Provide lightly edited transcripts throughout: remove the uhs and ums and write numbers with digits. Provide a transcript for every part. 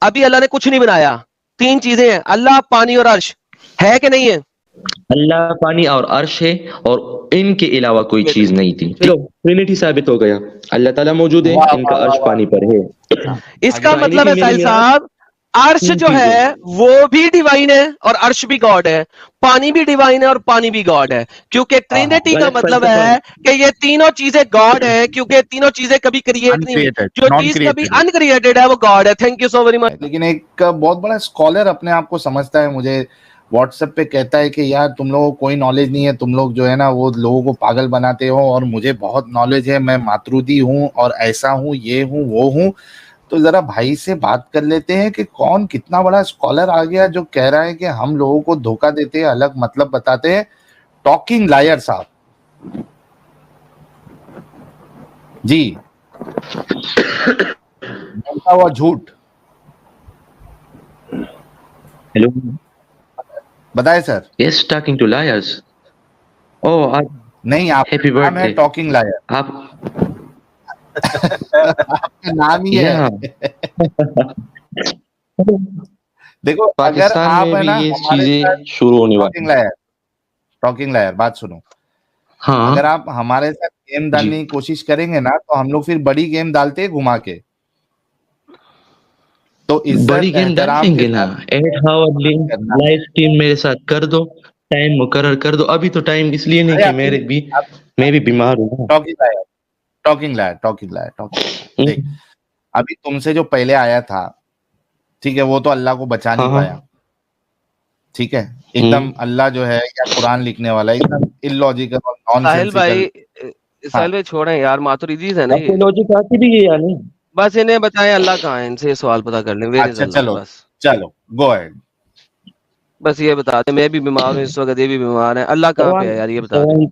ابھی اللہ نے کچھ نہیں بنایا, 3 چیزیں ہیں, اللہ, پانی اور عرش, ہے کہ نہیں ہے؟ اللہ, پانی اور عرش ہے, اور ان کے علاوہ کوئی چیز نہیں تھی. چلو ٹرینٹی ثابت ہو گیا, اللہ تعالیٰ موجود ہے, ان کا عرش پانی پر ہے. اس کا مطلب ہے ساحل صاحب, عرش جو ہے وہ بھی ڈیوائن ہے اور عرش بھی گاڈ ہے, پانی بھی ڈیوائن ہے اور پانی بھی گاڈ ہے, کیونکہ ٹرینٹی کا مطلب ہے کہ یہ تینوں چیزیں گاڈ ہیں, کیونکہ تینوں چیزیں کبھی کریٹ نہیں ہوئی, جو چیز کبھی انکریٹڈ ہے وہ گاڈ ہے. تھینک یو سو ویری مچ. لیکن ایک بہت بڑا اسکالر اپنے آپ کو سمجھتا ہے, مجھے واٹس ایپ پہ کہتا ہے کہ یار تم لوگوں کو کوئی نالج نہیں ہے, تم لوگ جو ہے نا وہ لوگوں کو پاگل بناتے ہو, اور مجھے بہت نالج ہے, میں ماترودی ہوں اور ایسا ہوں, یہ ہوں وہ ہوں. تو ذرا بھائی سے بات کر لیتے ہیں کہ کون کتنا بڑا اسکالر آ گیا جو کہہ رہا ہے کہ ہم لوگوں کو دھوکہ دیتے ہیں, الگ مطلب بتاتے ہیں. ٹاکنگ لائر صاحب جی, بولتا ہوا جھوٹ. ہیلو, بتائے سر. یس, ٹاکنگ ٹو لائرز. او نہیں, آپ ہیپی کا نام ہے برتھ ڈے. ٹاکنگ لائر, آپ آپ کا نام ہی ہے. دیکھو اگر پاکستان آپ میں ہے بھی نا یہ ہمارے چیزیں شروع ہونے والی ہیں. ٹاکنگ لائر بات سنو, ہاں اگر آپ ہمارے ساتھ گیم جی, ڈالنے کی کوشش کریں گے نا تو ہم لوگ پھر بڑی گیم ڈالتے ہیں گھما کے. تو بڑی عزت گیم ڈال احترام لیں کے گے نا. ساتھ 8 آور لنک کرنا. لائف ٹیم میرے ساتھ کر دو, ٹائم مقرر کر دو. ابھی تو ٹائم اس لیے نہیں ارے کہ میں بھی بیمار ہوں. Talking liar. دیکھ, ابھی تم سے جو پہلے آیا تھا, ٹھیک ہے, وہ تو اللہ کو بچا نہیں ہاں پایا, ٹھیک ہے, ایک دم اللہ جو ہے یا قرآن لکھنے والا ایک دم illogical اور نان ساحل سینسیکل. بھائی, ساحل بھائی چھوڑیں یار, ماتوریدیز ہے نا آپ کو یہ, لوجک آتی بھی ہے یا نہیں؟ بس انہیں بتائیں اللہ کہاں ہے, ان سے یہ سوال پتا کر لیں. ویئر از اچھا اللہ, چلو گو ایڈ. بس یہ بتا دیں, میں بھی بیمار ہوں اس وقت, یہ بھی بیمار ہے, اللہ کہاں پہ ہے یار یہ بتا دیں.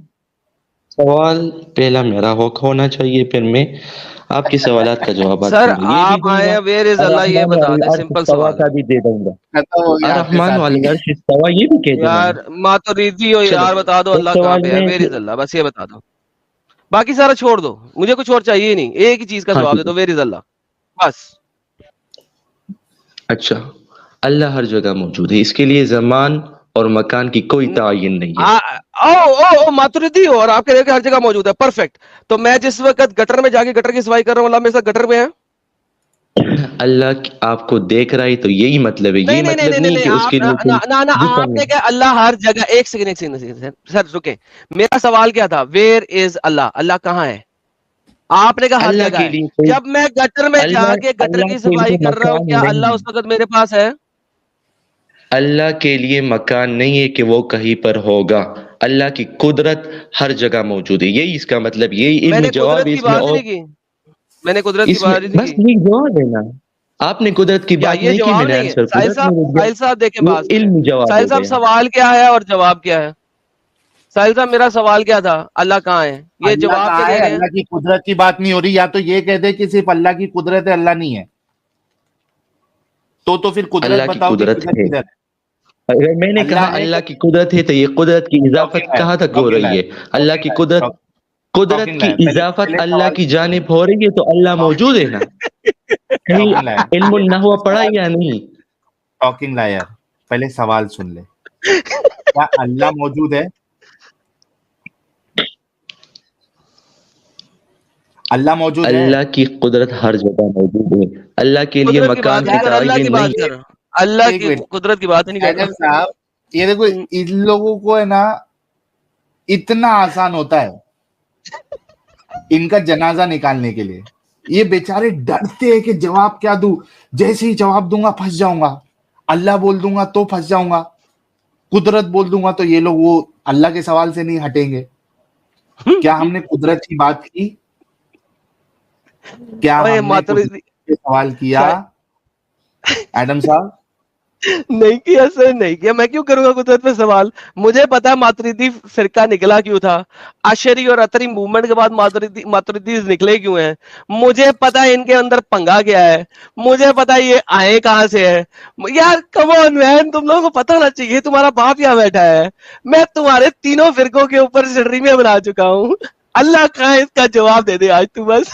سوال پہلا میرا ہونا چاہیے, پھر میں آپ کے سوالات کا جوابات سر دوں گا. یہ بھی آپ دوں آئے گا, ہیں, ویئر از اللہ یہ الرحمن بتا علی دیں, العرش سمپل استویٰ سوال کا ہے بھی دے دوں گا. ختم ہو گیا آپ کے الرحمن ساتھ علی ہی. العرش استویٰ یہ بھی کہہ دوں گا یار میں. ماتوریدی ہو چلو یار, بتا دو ایک اللہ کہاں سوال پہ ہے, میں ویئر از اللہ, بس یہ بتا دو, باقی سارا چھوڑ دو, مجھے کچھ اور چاہیے نہیں, ایک ہی چیز کا ہاں جواب دے ٹھیک ہے. دو, ویئر از اللہ بس. اچھا, اللہ ہر جگہ موجود ہے, اس کے لیے زمان اور مکان کی کوئی تعین نہیں ہے. او ماتوریدی ہو اور آپ کے ہر جگہ موجود ہے, پرفیکٹ. تو میں جس وقت گٹر میں جا کے گٹر کی صفائی کر رہا ہوں, اللہ میرے ساتھ گٹر میں ہے. اللہ آپ کو دیکھ رہا ہے تو یہی مطلب ہے, یہ مطلب نہیں کہ اس کے لیے آپ نے کہا اللہ ہر جگہ. ایک سیکنڈ سر رکیں, میرا سوال کیا تھا, ویئر از اللہ, اللہ کہاں ہے؟ آپ نے کہا ہر اللہ جگہ کے ہے. لیے کوئی جب میں گٹر میں جا کے گٹر اللہ کی کے صفائی لیے کر رہا ہوں, مکان کیا اللہ نہیں اس وقت میرے پاس ہے؟ اللہ کے لیے مکان نہیں ہے کہ وہ کہیں پر ہوگا. اللہ کی قدرت ہر جگہ موجود ہے, یہی اس کا مطلب, یہی میں علمی نے جواب قدرت ہے. کی اس میں بات ہی اور نہیں کی, میں نے قدرت کی اس میں بات ہی نہیں بس کی. یہی جواب ہے نا. آپ نے قدرت کی کیا بات یہ نہیں کی, میں جواب نے نہیں ہے؟ آنسر قدرت میں دے دیا. ساحل صاحب دیکھیں بات یہ سنیں, علمی جواب ساحل ہو صاحب گیا. سوال کیا ہے اور جواب کیا ہے؟ ساحل صاحب میرا سوال کیا تھا, اللہ کہاں ہے, یہ اللہ جواب کیا کہاں دے ہے, رہے ہیں؟ اللہ کی قدرت کی بات نہیں ہو رہی. یا تو یہ کہہ دے کہ صرف اللہ کی قدرت ہے, اللہ نہیں ہے, تو پھر قدرت اللہ کی بتاؤ کہ قدرت قدرت ہے. کدھر ہے. اگر میں نے کہا ہے اللہ کہ کی قدرت ہے تو یہ قدرت کی اضافت کہاں تک ہو رہی ہے؟ اللہ کی قدرت کی اضافت اللہ کی جانب ہو رہی ہے, تو اللہ موجود ہے نا. کہیں علم النحو پڑھا یا نہیں؟ ٹاکنگ لائر, پہلے سوال سن لے, کیا اللہ موجود ہے؟ اللہ موجود ہے. اللہ کی قدرت ہر جگہ موجود ہے. اللہ کے لیے قدرت کی بات مکان نہیں کی کر, اللہ کی تعین بات نہیں. کر, اللہ ایک کی منٹ قدرت کی بات نہیں کر ایڈم صاحب, یہ دیکھو ان لوگوں کو ہے نا اتنا آسان ہوتا ہے ان کا جنازہ نکالنے کے لیے. یہ بیچارے ڈرتے ہیں کہ جواب کیا دوں, جیسے ہی جواب دوں گا پھنس جاؤں گا, اللہ بول دوں گا تو پھنس جاؤں گا, قدرت بول دوں گا تو یہ لوگ وہ اللہ کے سوال سے نہیں ہٹیں گے. کیا ہم نے قدرت کی بات کی؟ کیا ہم نے قدرت کے سوال کیا ایڈم صاحب؟ نہیں کیا سر, نہیں کیا. میں کیوں کروں گا قدرت پہ سوال؟ مجھے پتا ماتریدی فرقہ نکلا کیوں تھا, اشری اور اتری موومنٹ کے بعد ماتریدیز نکلے کیوں ہیں, مجھے پتا ان کے اندر پنگا گیا ہے, مجھے پتا یہ آئے کہاں سے ہے. یار کم آن مین, تم لوگوں کو پتا ہونا چاہیے, تمہارا باپ یہاں بیٹھا ہے, میں تمہارے تینوں فرقوں کے اوپر سٹریمیں بنا چکا ہوں. اللہ کہاں ہے اس کا جواب دے دے آج تو بس.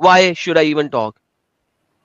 Why should I even talk?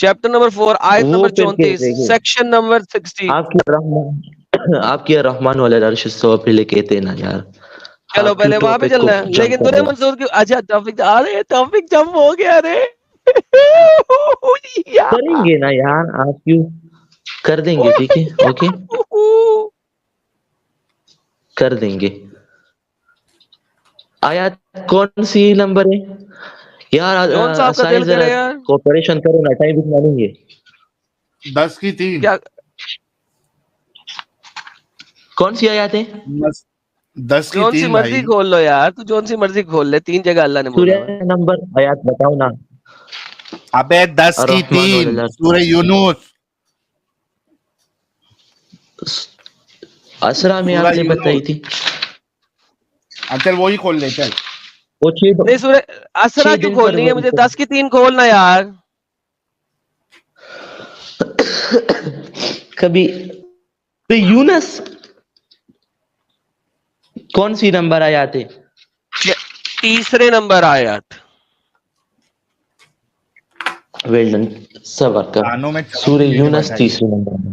Chapter number 4 آیت وہ نمبر پھر 34 کہتے ہیں سیکشن نمبر 60. آپ کی الرحمن والا عرش استوى پہلے کہتے ہیں نا یار. چلو آپ پہلے کیوں وہاں پہ ٹاپک کو چلنا ہے. جمپ لیکن کر درے رہے منصور کی اچھا ٹاپک آ رہے ٹاپک جمپ ہو گیا رے. کریں گے نا یار, آپ کیوں کر دیں گے, ٹھیک ہے اوکے کر دیں گے. آیات کون سی نمبر ہے یار؟ جون صاحب کا ساحل دل ذرا کرے یار کوپریشن کرو نا, ٹائم اتنا نہیں ہے. 10 کی 3. کیا کون سی آیات ہے؟ 10 کی جون سی 3 مرضی بھائی. کھول لو یار, تو جون سی مرضی کھول لے, 3 جگہ اللہ نے بولا سورہ ہوا ہے. نمبر آیات بتاؤ نا. ابے 10 کی الرحمن 3 والا سورہ یونس. اسرا میں سورہ آپ نے بتائی یونس. تھی. چل وہی کھول لے چل. وہ نہیں سورہ اسرا 6 کیوں دن پر کھولنی ہے مجھے؟ 10 کی 3 کھولنا یار. کبھی یونس کون سی نمبر آیات ہے؟ تیسرے نمبر آیات. ویل ڈن, صبر کر. کانوں میں سورہ چابی لے کے یونس بیٹھا یہ. تیسری نمبر میں.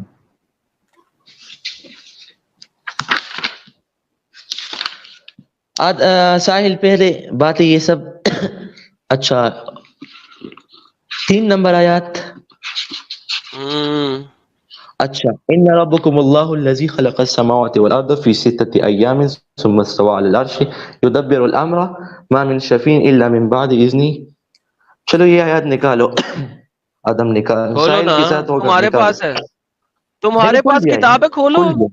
ساحل پہلے بات ہے یہ سب. اچھا 3 نمبر آیات. اچھا ان ربکم اللہ الذی خلق السماوات والارض فی 6 ایام ثم استوى على العرش يدبر الامر ما من شفیع الا من بعد اذنہ. چلو یہ آیات نکالو. آدم نکال, کھولو ساحل نا, کے ساتھ ہو کر تمہارے نکالو. پاس ہے, میں نے تمہارے کھول پاس دیا ہے نا, کتاب ہے, کھولو. کھول دیا.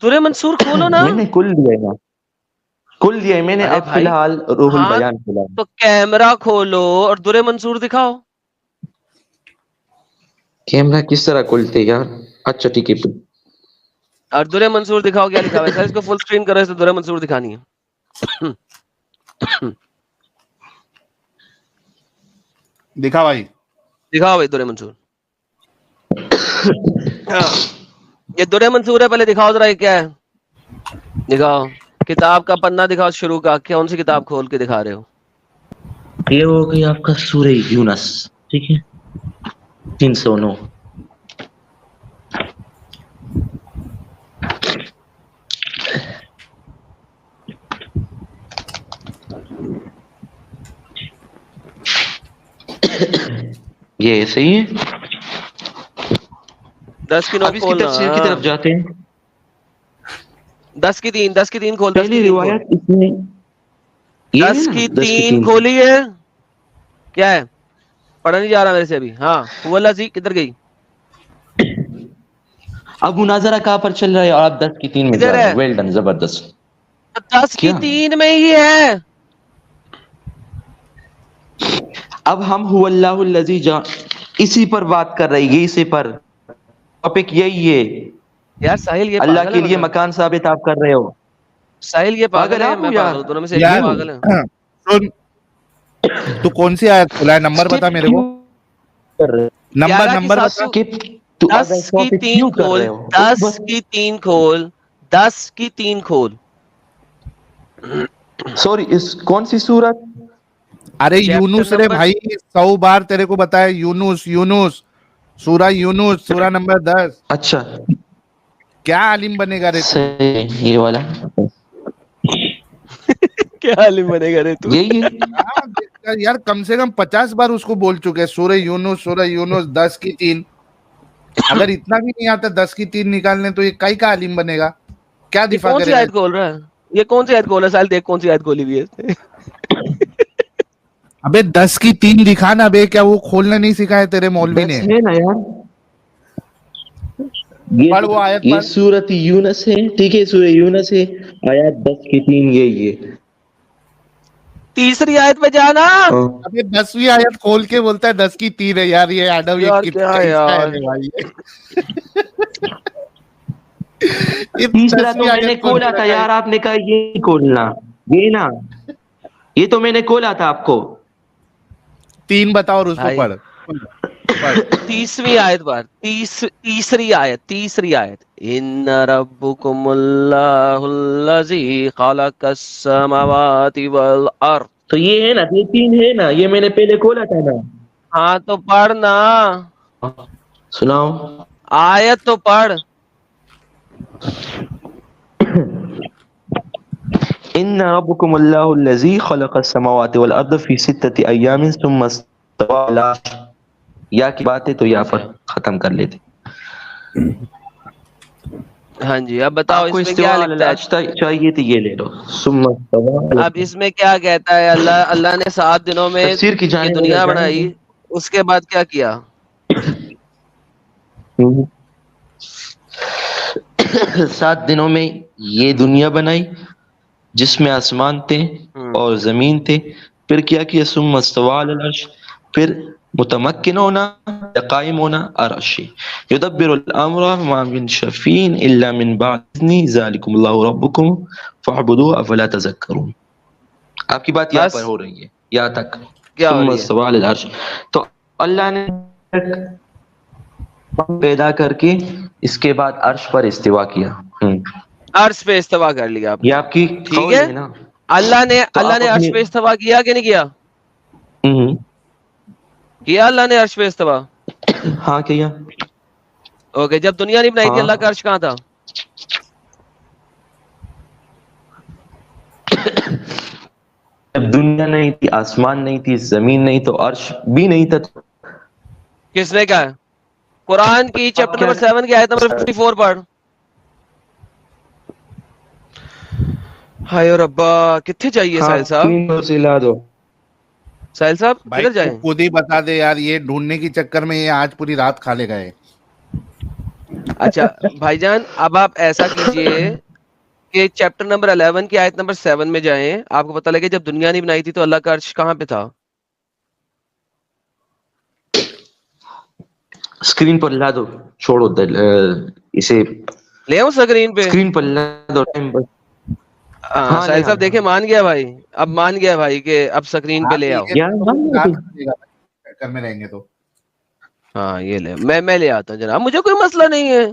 درے منصور کھولو نا. میں نے کھول دیا ہے نا, کھول دیا ہے میں نے. ارے اب فی بھائی الحال روح ہاں البیان کھلا. تو کیمرہ کھولو اور درے منصور دکھاؤ. کیمرہ کس طرح کھولتے یار؟ اچھا ٹھیک ہے. اور درے منصور دکھاؤ کیا لکھا ہوا ہے. سر اس کو فل سکرین کرو, اس درے منصور دکھانی ہے. دکھا بھائی. دکھاؤ بھائی درے منصور. یہ درے منصور ہے, پہلے دکھاؤ ذرا یہ کیا ہے. دکھاؤ کتاب کا پنہ دکھاؤ شروع کا. کون سی کتاب کھول کے دکھا رہے ہو؟ یہ ہو گئی آپ کا سورہ یونس, ٹھیک ہے 309. یہ صحیح ہے. 10 کی 9 اب اس کی کھولنا. تفسیر کی طرف جاتے ہیں. 10 کی 3 10 کی 3 کھول. 10 کی پہلی 3 کھول. روایت اس میں یہ ہے 10 نا, کی 10 کی 3 3 کھولی ہے. کیا ہے پڑھا نہیں جا رہا میرے سے ابھی. ہاں وہ اللہ جی کدھر گئی؟ اب مناظرہ کہاں پر چل رہا ہے اور آپ 10 کی 3 میں ادھر جا رہے ہے. ہیں. ویل ڈن, زبردست. 10 کی کیا 3 میں ہی ہے. اب ہم هو اللہ الذی اسی پر بات کر رہے ہیں, اسی پر ٹاپک یہی ہے. یار ساحل یہ اللہ پاگل ہے کے لیے مگر. مکان ثابت آپ کر رہے ہو. ساحل یہ پاگل ہے, آپ ہو میں یار. پاگل ہوں, دونوں میں سے ایک یار تو پاگل ہے. سن, تو کون سی آیت کھلا ہے؟ نمبر بتا میرے کو. کر رہے نمبر 11 کی نمبر 7 بتا. کہ تو 10 اگر کی ٹاپک 3 کیوں کر کھول. رہے ہو 10 کی 3 کھول. 10 کی 3 کھول. سوری, اس کون سی سورت؟ ارے چیپٹر یونس رے نمبر بھائی, 100 بار تیرے کو بتایا یونس. یونس سورہ یونس, سورہ نمبر 10. اچھا کیا عالم بنے گا رے تو؟ صحیح, یہ والا کیا عالم بنے گا رے تو. یہی ہے. یار کم سے کم 50 بار اس کو بول چکے سورہ یونس, سورہ یونس 10 کی 3. اگر اتنا بھی نہیں آتا 10 کی 3 نکالنے تو یہ کئی کا عالم بنے گا؟ کیا یہ دفاع کون سی کرے گا؟ آیت کھول رہا ہے؟ یہ کون سی آیت کھول رہا ہے ساحل؟ دیکھ کون سی آیت کھولی ہوئی ہے. ابے 10 کی 3 دکھا نا بے. کیا وہ کھولنا نہیں سکھایا تیرے مولوی نے؟ 10 ہے نا یار. پڑھ وہ آیت یہ پڑھ. سورت یونس ہے, ٹھیک ہے سورہ یونس ہے, آیات 10 کی 3 یہی ہے. تیسری آیت پہ جانا. ابے 10ویں آیت کھول کے بولتا ہے 10 کی 3 ہے. یار یہ ایڈم یہ یار کیا ہے کیسا ہے یار. رے بھائی؟ یہ تیسرا تو 10ویں میں نے آیت کھول کھولا کے تھا رکھا ہے. یار, آپ نے کہا یہ نہیں کھولنا, یہ نا یہ تو میں نے کھولا تھا آپ کو. 3 بتاؤ اور اس کو بھائی پڑھ. پڑھ. 30ویں آیت پر. تیسری آیت. ان ربکم اللہ الذی خلق السماوات والارض. تو یہ ہے نا, یہ 3 ہے نا, یہ میں نے پہلے کھولا تھا نا. ہاں تو پڑھ نا, سناؤ. آیت تو پڑھ. ان ربکم اللہ الذی خلق السماوات والارض فی 6 ایام ثم استوى علی العرش. یا کی بات ہے تو یا پر ختم کر لیتے. ہاں جی اب بتاؤ آپ کو اس میں کیا استواء علی لکھتا ہے. العرش چاہیے تو یہ لے لو. ثم استوى علی اب اس میں کیا کہتا ہے, اللہ نے 7 دنوں میں تفسیر کی یہ جانب اگر دنیا جائیں بنائی, اس کے بعد کیا کیا؟ گے 7 دنوں میں یہ دنیا بنائی جس میں آسمان تھے اور زمین تھے. پھر کیا ثم استوى علی العرش, پھر متمکن ہونا یا قائم ہونا عرش. یدبر الامر ما من شفیع الا من بعد اذن ذلکم اللہ ربکم فاعبدوه افلا تذکرون. آپ کی بات یہاں بس پر ہو رہی ہے یہاں تک. کیا ہو ثم رہی ہے؟ استوى علی العرش, تو اللہ نے پیدا کر کے اس کے بعد عرش پر استوا کیا. عرش پہ استوا کر لیا آپ یہ نے, آپ کی ٹھیک قول ہے. ہے نا. اللہ تو آپ نے عرش اپنی پہ استوا کیا کہ نہیں کیا؟ کیا اللہ نے عرش پہ استوا. ہاں کیا. اوکے, جب دنیا نہیں بنائی تھی ہاں اللہ کا عرش کہاں تھا؟ جب دنیا نہیں تھی, آسمان نہیں تھی, زمین نہیں, تو عرش بھی نہیں تھا. کس نے کہا؟ قرآن کی چیپٹر نمبر 7 کی آیت نمبر 54 پڑھ. ہائے ربا, کتنے چاہیے ہاں ساحل صاحب؟ اسکرین پر سے لا دو. ساحل صاحب بھائی کدھر تو جائیں؟ خود ہی بتا دے یار, یہ ڈھونڈنے کے چکر میں یہ آج پوری رات کھا لے گئے. اچھا بھائی جان, اب آپ ایسا کیجئے کہ چیپٹر نمبر 11 کی آیت نمبر 7 میں جائیں. آپ کو پتہ لگے جب دنیا نہیں بنائی تھی تو اللہ کا عرش کہاں پہ تھا؟ اسکرین پر لا دو, چھوڑو اسے لے آؤں سکرین پہ؟ اسکرین پر لا دو. ہاں ہاں لے ساحل صاحب دیکھیں, مان گیا بھائی, اب مان گیا بھائی کہ اب سکرین پہ ہاں تو لے آؤ. یہ یار تو مان رات گیا. کھا لے گا بھائی, چکر میں رہیں گے تو. ہاں یہ لے, میں لے آتا ہوں جناب, مجھے کوئی مسئلہ نہیں ہے.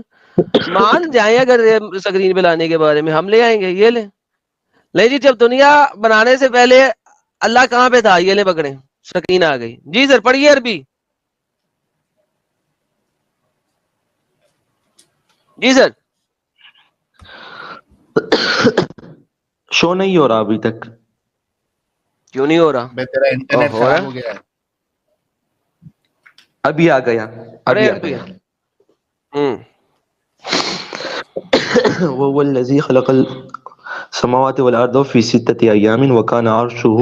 مان جائیں اگر سکرین پہ لانے کے بارے میں, ہم لے آئیں گے. یہ لے, نہیں جی, جب دنیا بنانے سے پہلے اللہ کہاں پہ تھا؟ یہ لے پکڑے, سکرین آ گئی. جی سر پڑھیے عربی. جی سر. شو نہیں ہو رہا ابھی تک. کیوں نہیں ہو رہا؟ بھائی تیرا انٹرنیٹ ہو خراب رہا ہو گیا ہے. ابھی آ گیا, پڑھے ابھی آ عربی. گیا. وهو الذي خلق السماوات والارض في 6 ايام وكان عرشه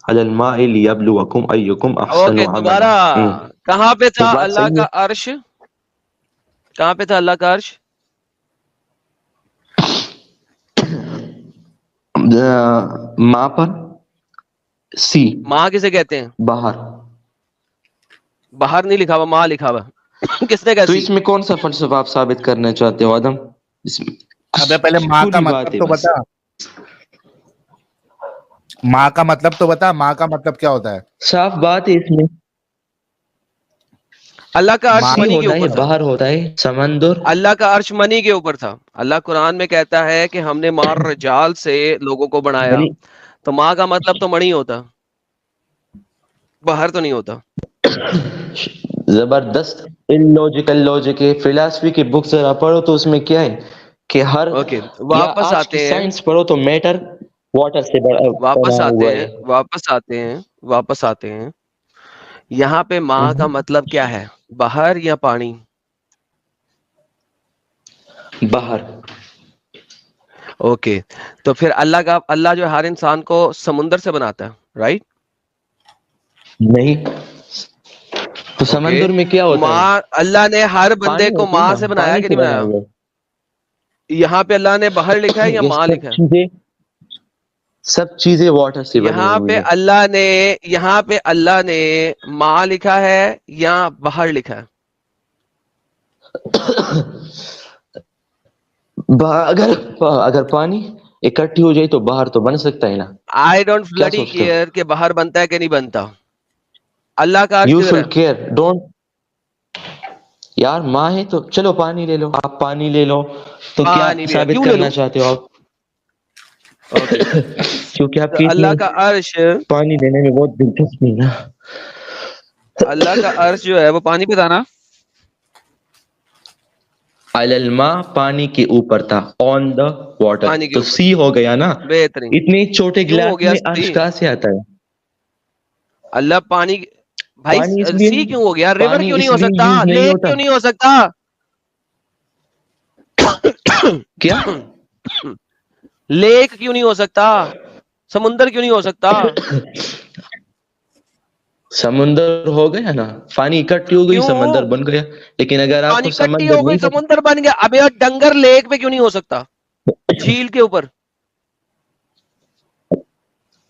على الماء ليبلوكم ايكم احسن اوکے, دوبارہ. عملا. کہاں پہ تو تھا بات اللہ صحیح کا ہے. عرش؟ کہاں پہ تھا اللہ کا عرش؟ ماں پر, سی ماں کسے کہتے ہیں؟ باہر. باہر نہیں لکھا ہوا, ماں لکھا ہوا. کس نے تو کیسی؟ اس میں کون سا فلسفہ آپ ثابت کرنا چاہتے ہو آدم؟ اس میں ابے پہلے ماں کا اسکولی بات مطلب ہے تو بس. بتا. ماں کا مطلب تو بتا, ماں کا مطلب کیا ہوتا ہے؟ صاف بات ہے اس میں. اللہ کا عرش ماں منی کے ہوتا ہے, اوپر تھا. باہر ہوتا ہے سمندر. اللہ کا عرش منی کے اوپر تھا. اللہ قرآن میں کہتا ہے کہ ہم نے مار رجال سے لوگوں کو بنایا. منی تو ماں کا مطلب تو منی ہوتا, باہر تو نہیں ہوتا. زبردست لوجیکل لوجک ہے. فلاسفی کی بک ذرا پڑھو تو اس میں کیا ہے کہ ہر, اوکے, یا واپس آج کی آتے ہیں, سائنس پڑھو تو میٹر واٹر سے واپس بنا آتے ہوا ہیں, ہے. واپس آتے ہیں. یہاں پہ ماں کا مطلب کیا ہے؟ باہر یا پانی؟ باہر. اوکے, تو پھر اللہ جو ہر انسان کو سمندر سے بناتا ہے, رائٹ؟ نہیں, تو اوکے, سمندر میں کیا ہوتا ہے؟ ماں, اللہ نے ہر بندے پانی کو ہوتی ہے ماں نا, سے بنایا پانی کہ سے نہیں بنا بنایا؟ ہوا یہاں پہ اللہ نے باہر لکھا ہے یا ہے. یہ ماں لکھا ہے؟ سب چیزیں واٹر سے بنی ہوئی ہے. یہاں پہ اللہ نے ماں لکھا ہے یا باہر لکھا ہے؟ اگر پانی اکٹھی ہو جائے تو باہر تو بن سکتا ہے نا. آئی ڈونٹ کیا بلڈی سوچتے ہو؟ کیئر کہ باہر بنتا ہے کہ نہیں بنتا. اللہ کا عرش یو کدھر ہے؟ Should care, don't. یار ماں ہے تو چلو پانی لے لو, آپ پانی لے لو. تو کیا پانی لیا, ثابت کیوں لے کرنا لوں؟ چاہتے ہو آپ؟ اوکے, کیونکہ آپ تو کی اتنی اللہ کا عرش, پانی لینے میں بہت دلچسپی نا. اللہ کا عرش جو ہے وہ پانی پہ تھا نا. الما پانی کے اوپر تھا, آن دا واٹر, پانی کے تو اوپر. سی ہو گیا نا. بہترین. اتنے چھوٹے کیوں ہو گلاس گیا میں عرش سی؟ کہاں سے آتا ہے؟ اللہ پانی بھائی پانی اس لیے سی کیوں ہو گیا؟ ریور پانی کیوں نہیں اس ہو لیے سکتا؟ یوز نہیں لیک ہوتا. کیوں نہیں ہو سکتا؟ کیا لیک کیوں نہیں ہو سکتا؟ سمندر کیوں نہیں ہو سکتا؟ سمندر ہو گیا نا, پانی اکٹھی ہو گئی, کیوں؟ سمندر بن گیا. لیکن اگر آپ پانی کو کٹی سمندر ہو گئی نہیں پتا, سمندر بن گیا. اب یار ڈنگر لیک پہ کیوں نہیں ہو سکتا؟ جھیل کے اوپر.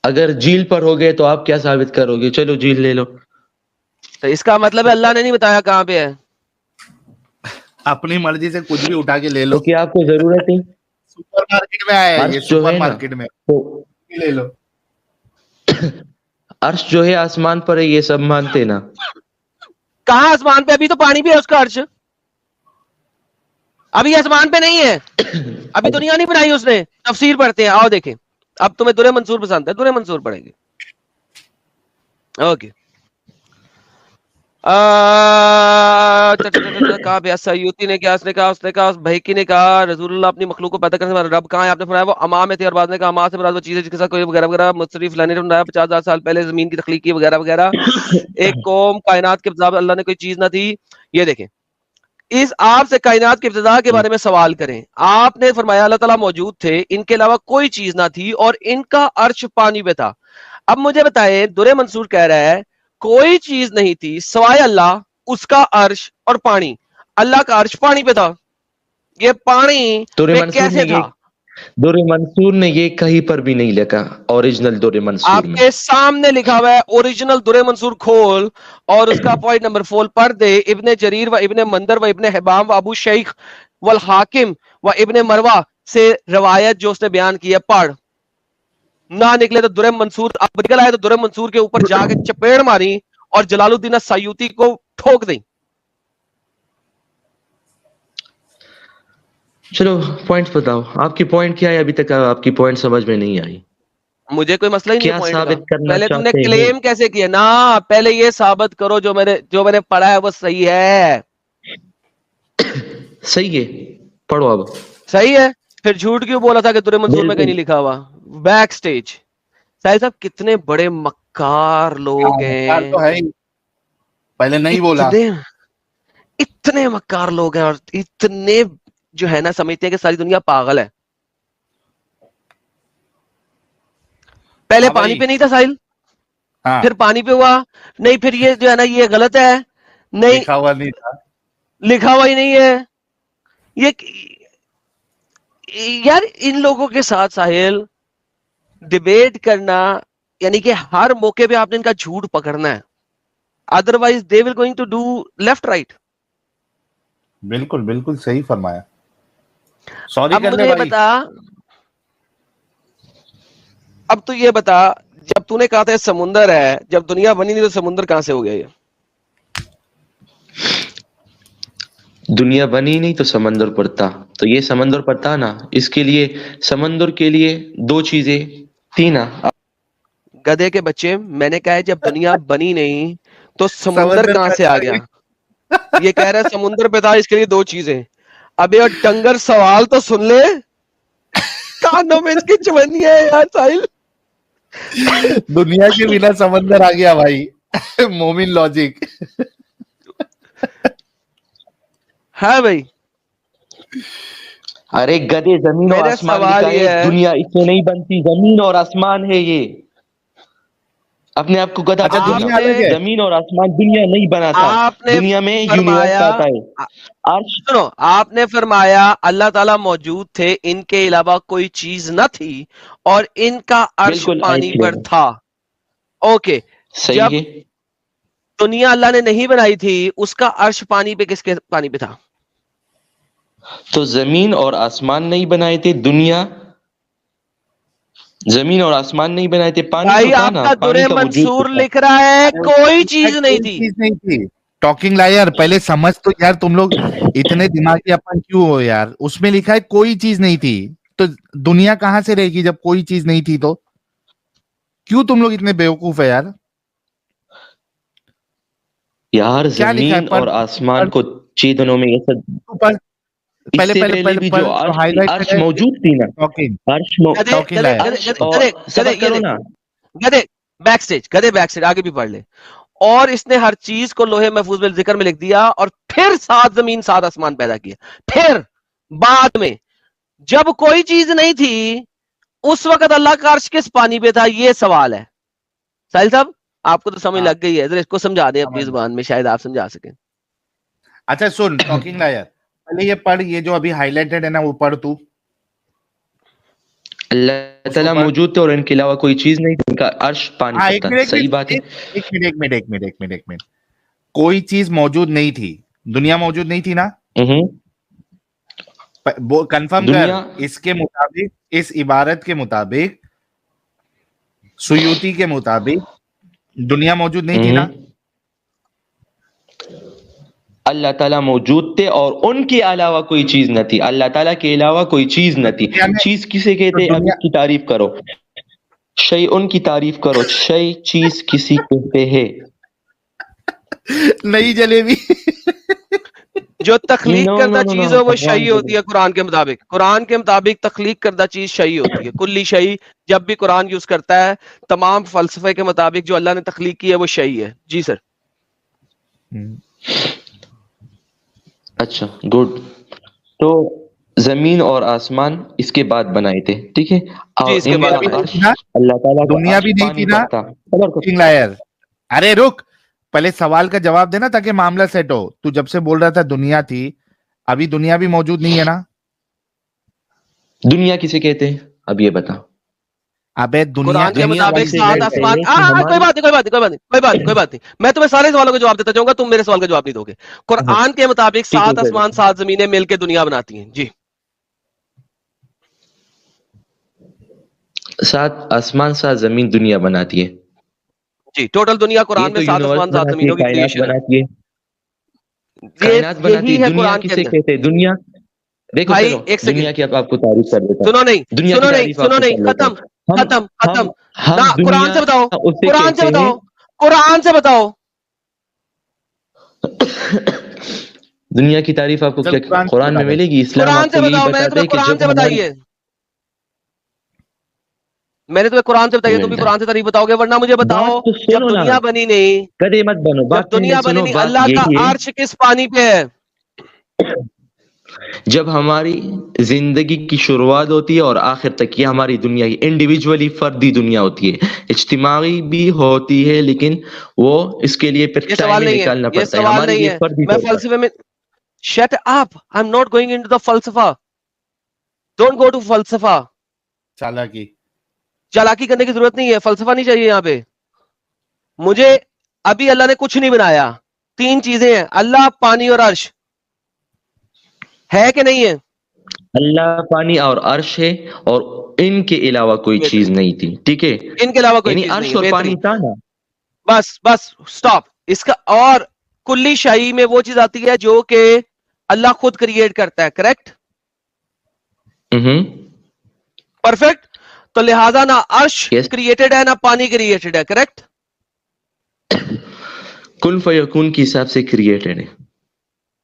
اگر جھیل پر ہو گئے تو آپ کیا ثابت کرو گے؟ چلو جھیل لے لو. تو اس کا مطلب ہے اللہ نے نہیں بتایا کہاں پہ ہے. اپنی مرضی سے کچھ بھی اٹھا کے لے لو. تو کیا آپ کو ضرورت ہے؟ سپر مارکیٹ میں آیا ہے یہ, عرش جو سپر ہے نا, مارکیٹ میں تو لے لو. عرش جو ہے آسمان پر ہے, یہ سب مانتے نا. کہاں آسمان پہ؟ ابھی تو پانی پہ ہے اس کا عرش. ابھی آسمان پہ نہیں ہے, ابھی دنیا نہیں بنائی اس نے. تفسیر پڑھتے ہیں, آؤ دیکھیں. اب تمہیں درِ منصور پسند ہے, درِ منصور پڑھیں گے. اوکے. کہا بیا سیوطی نے کیا, اس نے کہا بھیکی نے کہا رسول اللہ اپنی مخلوق کو پیدا کرنے سے رب کہاں ہے؟ آپ نے فرمایا وہ اما میں تھے, اور بعد نے کہا اما سے مراد وہ چیز ہے جس کے ساتھ کوئی وغیرہ وغیرہ مصرف لانے نے بنایا 50,000 سال پہلے زمین کی تخلیق کی وغیرہ وغیرہ. ایک قوم کائنات کے ابتدا اللہ نے کوئی چیز نہ تھی. یہ دیکھیں, اس آپ سے کائنات کی ابتدا کے بارے میں سوال کریں. آپ نے فرمایا اللہ تعالیٰ موجود تھے, ان کے علاوہ کوئی چیز نہ تھی, اور ان کا عرش پانی پہ تھا. اب مجھے بتائیں, درِ منصور کہہ رہا ہے کوئی چیز نہیں تھی سوائے اللہ, اس کا عرش اور پانی. اللہ کا عرش پانی پہ تھا. یہ پانی پہ کیسے تھا؟ درِ منصور نے یہ کہیں پر بھی نہیں لکھا اوریجنل درِ منصور آپ میں. کے سامنے لکھا ہوا ہے اوریجنل درِ منصور, کھول اور اس کا پوائنٹ نمبر 4 پڑھ دے. ابن جریر و ابن مندر و ابن حبام و ابو شیخ والحاکم و ابن مروہ سے روایت جو اس نے بیان کی ہے پڑھ. نہ نکلے تو درِ منصور, اب نکل آئے تو درِ منصور کے اوپر جا کے چپیڑ ماری اور جلال الدین السیوطی کو ٹھوک دیں. چلو پوائنٹ بتاؤ, آپ کی پوائنٹ کیا ہے؟ ابھی تک آپ کی پوائنٹ سمجھ میں نہیں آئی. مجھے کوئی مسئلہ ہی نہیں ہے کیا پوائنٹ کا. ثابت کرنا پہلے تم نے چاہتے ہیں؟ کلیم کیسے کیا نا, پہلے یہ ثابت کرو جو میں نے پڑھا ہے وہ صحیح ہے. صحیح ہے, پڑھو اب. صحیح ہے, پھر جھوٹ کیوں بولا تھا کہ درِ منصور میں کہیں نہیں لکھا ہوا؟ Back stage. ساحل صاحب کتنے بڑے مکار لوگ ہیں, تو ہے ہی, پہلے نہیں بولا. اتنے مکار لوگ ہیں, اور اتنے جو ہے نا سمجھتے ہیں کہ ساری دنیا پاگل ہے. پہلے پانی پہ نہیں تھا ساحل, پھر پانی پہ ہوا نہیں, پھر یہ جو ہے نا یہ غلط ہے, نہیں لکھا ہوا نہیں تھا, لکھا ہوا ہی نہیں ہے. یہ یار ان لوگوں کے ساتھ ساحل ڈیبیٹ کرنا, یعنی کہ ہر موقع پہ آپ نے ان کا جھوٹ پکڑنا ہے, otherwise they will going to do left right. بالکل بالکل صحیح فرمایا. سوری اب کر لے مجھے بھائی. بتا, اب تو یہ بتا, جب تو نے کہا تھا سمندر ہے, جب دنیا بنی نہیں تو سمندر کہاں سے ہو گیا؟ یہ دنیا بنی نہیں تو سمندر پر تھا, تو یہ سمندر پر تھا نا, اس کے لیے سمندر کے لیے دو چیزیں تھی نا. گدھے کے بچے, میں نے کہا ہے جب دنیا بنی نہیں تو سمندر کہاں سے آ گیا؟ یہ کہہ رہا ہے سمندر پہ تھا, اس کے لیے دو چیزیں. اب یہ ڈنگر سوال تو سن لے, کانوں میں اس کی چمنی ہے یار ساحل. دنیا کے بنا سمندر آ گیا بھائی. مومن لاجک. ہاں بھائی, ارے گدے, زمین اور میرا آسمان سوال لکھا یہ ہے, دنیا اس سے نہیں بنتی, زمین اور آسمان ہے یہ. اپنے آپ کو گدھا اچھا مت دنیا بناؤ. الگ ہے. زمین اور آسمان دنیا نہیں بناتا, آپ نے دنیا میں یونیورس فرمایا, آتا ہے. عرش سنو, آپ نے فرمایا اللہ تعالیٰ موجود تھے, ان کے علاوہ کوئی چیز نہ تھی, اور ان کا عرش بالکل پانی آئے پر تھا. اوکے, صحیح جب ہے. دنیا اللہ نے نہیں بنائی تھی, اس کا عرش پانی پہ کس کے پانی پہ تھا؟ تو زمین اور آسمان نہیں بنائے تھے, دنیا زمین اور آسمان نہیں بنائے تھے, پانی تو بھائی تھا آپ نا, کا پانی درِ کا وجود تو منصور تھا. لکھ رہا ہے کوئی چیز نہیں کوئی تھی. چیز نہیں تھی. ٹاکنگ لائر, پہلے سمجھ تو یار, تم لوگ اتنے دماغی اپن کیوں ہو یار. اس میں لکھا ہے کوئی چیز نہیں تھی, تو دنیا کہاں سے رہے گی جب کوئی چیز نہیں تھی؟ تو کیوں تم لوگ اتنے بیوقوف ہے یار. یار کیا لکھا ہے؟ زمین اور آسمان کو 6 دنوں میں یہ سب اس سے پہلے بھی جو عرش موجود تھی نا، عرش اور صبر کرو نا، گدے بیک سٹیج آگے بھی پڑھ لے. اور اس نے ہر چیز کو لوہے محفوظ میں ذکر میں لکھ دیا اور پھر 7 زمین 7 آسمان پیدا کیا. پھر بعد میں جب کوئی چیز نہیں تھی اس وقت اللہ کا عرش کس پانی پہ تھا؟ یہ سوال ہے. ساحل صاحب آپ کو تو سمجھ لگ گئی ہے، ذرا اس کو سمجھا دیں اپنی زبان میں، شاید آپ سمجھا سکیں. اچھا سن ٹاکنگ لائر، پہلے یہ پڑھ، یہ جو ابھی ہائی لائٹڈ ہے نا وہ پڑھ تو. اللہ تعالیٰ موجود تھے اور ان کے علاوہ کوئی چیز نہیں تھی، ان کا عرش پانی پر تھا. صحیح بات ہے. ایک منٹ. کوئی چیز موجود نہیں تھی، دنیا موجود نہیں تھی نا؟ کنفرم کر. اس کے مطابق، اس عبارت کے مطابق، سیوطی کے مطابق دنیا موجود نہیں تھی نا؟ اللہ تعالیٰ موجود تھے اور ان کے علاوہ کوئی چیز نہ تھی. اللہ تعالیٰ کے علاوہ کوئی چیز نہ تھی. چیز کسے کہتے ہیں؟ اب اس کی تعریف کرو. شے ان کی تعریف کرو. شے چیز کسی کہتے ہیں؟ نہیں جلیبی. جو تخلیق کردہ چیز ہو وہ شیء ہوتی ہے قرآن کے مطابق. قرآن کے مطابق تخلیق کردہ چیز شیء ہوتی ہے. کلی شیء جب بھی قرآن یوز کرتا ہے تمام فلسفے کے مطابق جو اللہ نے تخلیق کی ہے وہ شیء ہے. جی سر. اچھا گڈ. تو زمین اور آسمان اس کے بعد بنائے تھے، ٹھیک ہے. اللہ تعالیٰ دنیا بھی نہیں تھی نا. ارے رک، پہلے سوال کا جواب دینا تاکہ معاملہ سیٹ ہو. تو جب سے بول رہا تھا دنیا تھی، ابھی دنیا بھی موجود نہیں ہے نا؟ دنیا کسے کہتے ہیں اب یہ بتا. ابے دنیا قرآن کے مطابق 7 آسمان. کوئی بات نہیں. میں تمہیں سارے سوالوں کا جواب دیتا جاؤں گا، تم میرے سوال کا جواب نہیں دو گے. قرآن کے مطابق 7 آسمان 7 زمینیں مل کے دنیا بناتی ہیں. جی 7 آسمان 7 زمین دنیا بناتی ہے. جی ٹوٹل دنیا قرآن میں 7 آسمان 7 زمینوں کی کریشن ہے. کائنات بناتی ہے. دنیا کسے کہتے ہیں؟ دنیا دیکھو دنیا کی آپ کو تعریف کر دیتا ہوں. سنو نہیں ختم. قرآن سے بتاؤ. دنیا کی تعریف آپ کو کیا قرآن میں ملے گی؟ اسلام آپ کو یہی بتاتا ہے کہ قرآن سے بتائیے. میں نے تمہیں قرآن سے بتائی، تم بھی قرآن سے تعریف بتاؤ گے، ورنہ مجھے بتاؤ جب دنیا بنی نہیں، کدے مت بنو، جب دنیا بنی نہیں، اللہ کا عرش کس پانی پہ ہے؟ جب ہماری زندگی کی شروعات ہوتی ہے اور آخر تک یہ ہماری دنیا کی انڈیویجولی فردی دنیا ہوتی ہے. اجتماعی بھی ہوتی ہے لیکن وہ اس کے لیے پھر ٹائم نکالنا پڑتا ہے. ہمارے لیے فردی میں فلسفے میں shut up, I am not going into the فلسفہ. ڈونٹ گو ٹو فلسفہ. چالاکی کرنے کی ضرورت نہیں ہے، فلسفہ نہیں چاہیے یہاں پہ. مجھے ابھی اللہ نے کچھ نہیں بنایا. 3 چیزیں ہیں، اللہ، پانی اور عرش. ہے کہ نہیں ہے؟ اللہ، پانی اور عرش ہے اور ان کے علاوہ کوئی چیز نہیں تھی. ٹھیک ہے، ان کے علاوہ کوئی چیز نہیں. عرش اور پانی تھا نا. Bus stop. اس کا اور کلی شاہی میں وہ چیز آتی ہے جو کہ اللہ خود کریٹ کرتا ہے. کریکٹ؟ پرفیکٹ. تو لہذا نہ عرش کریٹڈ ہے نہ پانی کریٹڈ ہے. کریکٹ؟ کن فیکون کے حساب سے کریٹڈ ہے.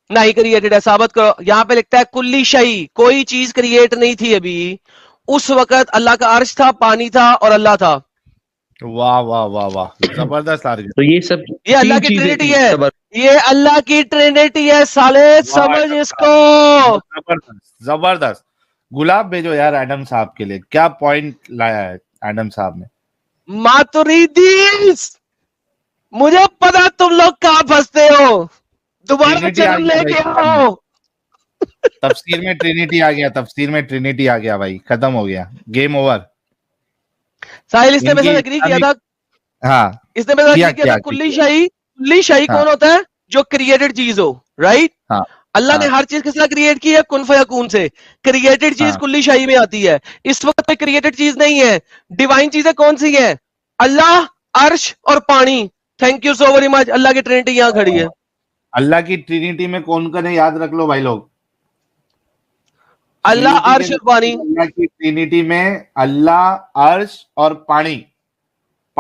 نہیں کریٹڈ ہے، ثابت کرو. یہاں پہ لکھتا ہے کلی شیء، کوئی چیز کریٹ نہیں تھی ابھی. اس وقت اللہ کا عرش تھا، پانی تھا اور اللہ تھا. واہ واہ واہ واہ، زبردست آرگومنٹ. تو یہ سب یہ اللہ کی ٹرینٹی ہے. یہ اللہ کی ٹرینٹی ہے سالے، سمجھ اس کو. زبردست. گلاب بھیجو یار ایڈم صاحب کے لیے. کیا پوائنٹ لایا ہے ایڈم صاحب نے. ماتریدیس، مجھے پتا تم لوگ کہاں پھنستے ہو. دوبارہ جنم لے کے آؤ. تفسیر میں ٹرینیٹی آ گیا بھائی، ختم ہو گیا، گیم اوور. ساحل اس نے میرے ساتھ ایگری کیا تھا. ہاں اس نے میرے ساتھ ایگری کیا تھا. کلی شیء کون ہوتا ہے؟ جو کریٹڈ چیز ہو. رائٹ؟ اللہ نے ہر چیز کس طرح کریٹ کی ہے؟ کن فیکون سے. کریٹڈ چیز کلی شیء میں آتی ہے. اس وقت کوئی کریٹڈ چیز نہیں ہے. ڈیوائن چیزیں کون سی ہیں؟ اللہ، عرش اور پانی. Thank you so very much. اللہ کی ٹرینٹی یہاں کھڑی ہے. اللہ کی ٹرینیٹی میں کون کون ہے یاد رکھ لو بھائی لوگ. اللہ، عرش اور پانی. اللہ کی ٹرینیٹی میں اللہ، عرش اور پانی.